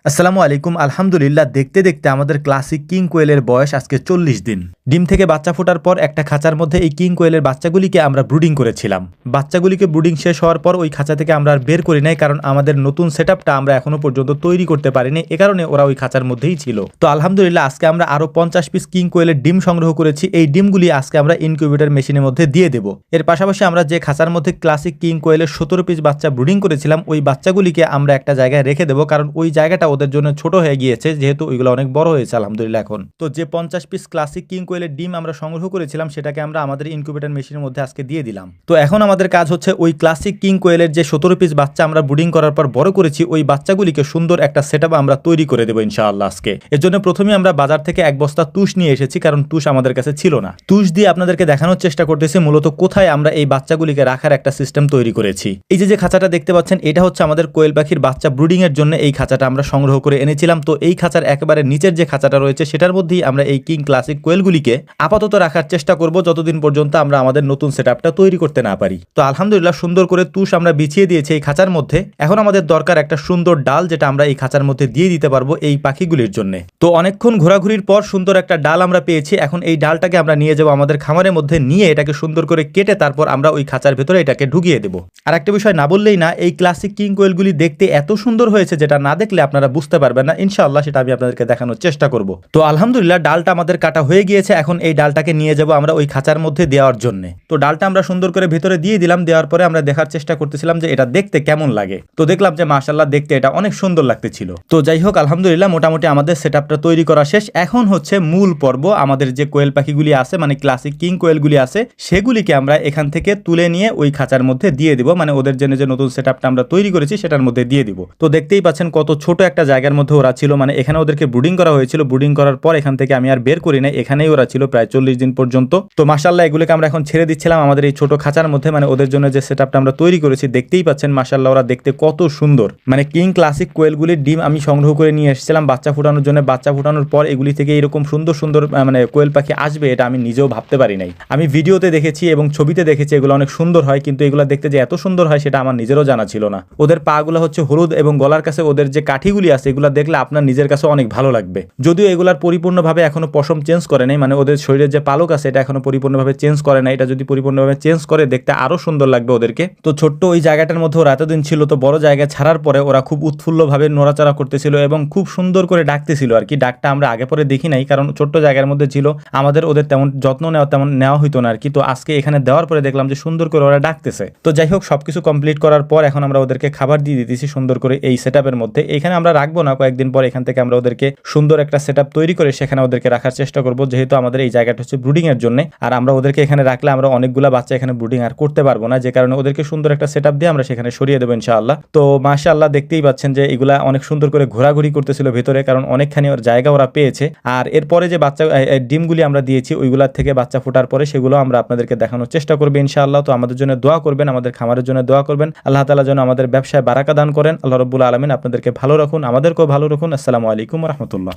আসসালামু আলাইকুম। আলহামদুলিল্লাহ, দেখতে দেখতে আমাদের ক্লাসিক কিং কোয়েলের বয়স আজকে 40 দিন। ডিম থেকে বাচ্চা ফোটার পর একটা খাঁচার মধ্যে এই কিং কোয়েলের বাচ্চাগুলিকে আমরা ব্রুডিং করেছিলাম। বাচ্চাগুলিকে ব্রুডিং শেষ হওয়ার পর ওই খাঁচা থেকে আমরা আর বের করি নাই, কারণ আমাদের নতুন সেটআপটা আমরা এখনো পর্যন্ত তৈরি করতে পারিনি। এ কারণে ওরা ওই খাঁচার মধ্যেই ছিল। তো আলহামদুলিল্লাহ, আজকে আমরা আরো 50 পিস কিং কোয়েলের ডিম সংগ্রহ করেছি। এই ডিমগুলি আজকে আমরা ইনকিউবেটর মেশিনের মধ্যে দিয়ে দেব। এর পাশাপাশি আমরা যে খাঁচার মধ্যে ক্লাসিক কিং কোয়েলের 17 পিস বাচ্চা ব্রুডিং করেছিলাম, ওই বাচ্চাগুলিকে আমরা একটা জায়গায় রেখে দেবো, কারণ ওই জায়গাটা ওদের জন্য ছোট হয়ে গিয়েছে, যেহেতু ওইগুলো অনেক বড় হয়েছে আলহামদুলিল্লাহ এখন। তো যে 50 পিস ক্লাসিক কিং কোয়েলের ডিম আমরা সংগ্রহ করেছিলাম, সেটাকে আমরা আমাদের ইনকিউবেটর মেশিনের মধ্যে আজকে দিয়ে দিলাম। তো এখন আমাদের কাজ হচ্ছে ওই ক্লাসিক কিং কোয়েলের যে 17 পিস বাচ্চা আমরা ব্রুডিং করার পর বড় করেছি, ওই বাচ্চাগুলিকে সুন্দর একটা সেটআপ আমরা তৈরি করে দেবো ইনশাআল্লাহ আজকে। এর জন্য প্রথমে আমরা বাজার থেকে এক বস্তা তুষ নিয়ে এসেছি, কারণ তুষ আমাদের কাছে ছিল না। তুষ দিয়ে আপনাদেরকে দেখানোর চেষ্টা করতেছি মূলত কোথায় আমরা এই বাচ্চাগুলিকে রাখার একটা সিস্টেম তৈরি করেছি। এই যে খাঁচাটা দেখতে পাচ্ছেন, এটা হচ্ছে আমাদের কোয়েল পাখির বাচ্চা ব্রুডিং এর জন্য এই খাঁচাটা আমরা সংগ্রহ করে এনেছিলাম। তো এই খাঁচার একেবারে নিচের যে খাঁচাটা রয়েছে, সেটার মধ্যেই আমরা এই কিং ক্লাসিক কোয়েলগুলিকে আপাতত রাখার চেষ্টা করব, যতদিন পর্যন্ত আমরা আমাদের নতুন সেটআপটা তৈরি করতে না পারি। তো আলহামদুলিল্লাহ, সুন্দর করে তুষ আমরা বিছিয়ে দিয়েছি এই খাঁচার মধ্যে। এখন আমাদের দরকার একটা সুন্দর ডাল, যেটা আমরা এই খাঁচার মধ্যে দিয়ে দিতে পারবো এই পাখিগুলির জন্য। তো অনেকক্ষণ ঘোরাঘুরির পর সুন্দর একটা ডাল আমরা পেয়েছি। এখন এই ডালটাকে আমরা নিয়ে যাবো আমাদের খামারের মধ্যে, নিয়ে এটাকে সুন্দর করে কেটে তারপর আমরা ওই খাঁচার ভেতরে এটাকে ঢুকিয়ে দেবো। আর একটা বিষয় না বললেই না, এই ক্লাসিক কিং কোয়েলগুলি দেখতে এত সুন্দর হয়েছে, যেটা না দেখলে আপনারা বুঝতে পারবেন না। ইনশাআল্লাহ সেটা আমি আপনাদেরকে দেখানোর চেষ্টা করব। তো আলহামদুলিল্লাহ, ডালটা আমাদের কাটা হয়ে গিয়েছে। এখন এই ডালটাকে নিয়ে যাব আমরা ওই খাঁচার মধ্যে দেওয়ার জন্য। তো ডালটা আমরা সুন্দর করে ভেতরে দিয়ে দিলাম। দেওয়ার পরে আমরা দেখার চেষ্টা করতেছিলাম যে এটা দেখতে কেমন লাগে। তো দেখলাম যে মাশাআল্লাহ, দেখতে এটা অনেক সুন্দর লাগতেছিল। তো যাই হোক, আলহামদুলিল্লাহ, মোটামুটি আমাদের সেটআপটা তৈরি করা শেষ। এখন হচ্ছে মূল পর্ব। আমাদের যে কোয়েল পাখিগুলি আছে, মানে ক্লাসিক কিং কোয়েলগুলি আছে, সেগুলিকে আমরা এখান থেকে তুলে নিয়ে ওই খাঁচার মধ্যে দিয়ে দিব, মানে ওদের জন্য যে নতুন সেটআপটা আমরা তৈরি করেছি সেটার মধ্যে দিয়ে দিব। তো দেখতেই পাচ্ছেন কত ছোট একটা জায়গার মধ্যে ওরা ছিল, মানে এখানে ওদেরকে ব্রুডিং করা হয়েছিল। ব্রুডিং করার পর এখান থেকে আমি আর বের করি নাই, এখানেই ওরা ছিল প্রায় 40 দিন পর্যন্ত। তো মাশাআল্লাহ, এগুলোকে আমরা এখন ছেড়ে দিচ্ছিলাম আমাদের এই ছোট খাঁচার মধ্যে, মানে ওদের জন্য যে সেটআপটা আমরা তৈরি করেছি। দেখতেই পাচ্ছেন মাশাআল্লাহ, ওরা দেখতে কত সুন্দর। মানে কিং ক্লাসিক কোয়েলগুলির ডিম আমি সংগ্রহ করে নিয়ে এসেছিলাম বাচ্চা ফুটানোর জন্য। বাচ্চা ফুটানোর পর এগুলি থেকে এরকম সুন্দর সুন্দর মানে কোয়েল পাখি আসবে, এটা আমি নিজেও ভাবতে পারি নাই। আমি ভিডিওতে দেখেছি এবং ছবিতে দেখেছি এগুলো অনেক সুন্দর হয়, কিন্তু এগুলো দেখতে যে এত সুন্দর হয় সেটা আমার নিজেরও জানা ছিল না। ওদের পা গুলো হচ্ছে হলুদ এবং গলার কাছে ওদের যে কাঠিগুলি আছে, এগুলো দেখলে আপনার নিজের কাছে অনেক ভালো লাগবে। যদিও এগুলার পরিপূর্ণভাবে এখনো পশম চেঞ্জ করে নাই, মানে ওদের শরীরের যে পালক আছে এটা এখনো পরিপূর্ণভাবে চেঞ্জ করে নাই। এটা যদি পরিপূর্ণভাবে চেঞ্জ করে, দেখতে আরো সুন্দর লাগবে ওদেরকে। তো ছোট্ট ওই জায়গাটার মধ্যে ওরা এতদিন ছিল, তো বড় জায়গায় ছাড়ার পরে ওরা খুব উৎফুল্লভাবে নড়াচড়া করতেছিল এবং খুব সুন্দর করে ডাকতেছিল আর কি। ডাকটা আমরা আগে পরে দেখি নাই, কারণ ছোট্ট জায়গার মধ্যে ছিল, আমাদের ওদের তেমন যত্ন নেওয়া হইতো না আর কি। তো আজকে এখানে দেওয়ার পরে দেখলাম যে সুন্দর করে ওরা ডাকতেছে। তো যাই হোক, সবকিছু কমপ্লিট করার পর এখন আমরা ওদেরকে খাবার দিয়ে দিতেছি সুন্দর করে এই সেটআপের মধ্যে। এখানে আমরা রাখবো না, কয়েকদিন পর এখান থেকে আমরা ওদেরকে সুন্দর একটা সেটআপ তৈরি করে সেখানে ওদেরকে রাখার চেষ্টা করব, যেহেতু আমাদের এই জায়গাটা হচ্ছে ব্রুডিং এর জন্য। আর আমরা ওদেরকে এখানে রাখলে আমরা অনেকগুলা বাচ্চা এখানে ব্রুডিং আর করতে পারবো না, যে কারণে ওদেরকে সুন্দর একটা সেটআপ দিয়ে আমরা সেখানে সরিয়ে দেবো ইনশাআল্লাহ। তো মাশাআল্লাহ, দেখতেই পাচ্ছেন যে এগুলা অনেক সুন্দর করে ঘোরাঘুরি করতেছিল ভেতরে, কারণ অনেকখানি ওর জায়গা ওরা পেয়েছে। আর এরপরে যে বাচ্চা ডিমগুলি আমরা দিয়েছি, ওইগুলার থেকে বাচ্চা ফোটার পরে সেগুলো আমরা আপনাদেরকে দেখানোর চেষ্টা করবো ইনশাআল্লাহ। তো আমাদের জন্য দোয়া করবেন, আমাদের খামারের জন্য দোয়া করবেন। আল্লাহ তাআলা যেন আমাদের ব্যবসায় বারাকা দান করেন। আল্লাহ রাব্বুল আলামিন আপনাদেরকে ভালো রাখুন, আমাদেরকেও ভালো রাখুন। আসসালামু আলাইকুম ওয়া রাহমাতুল্লাহ।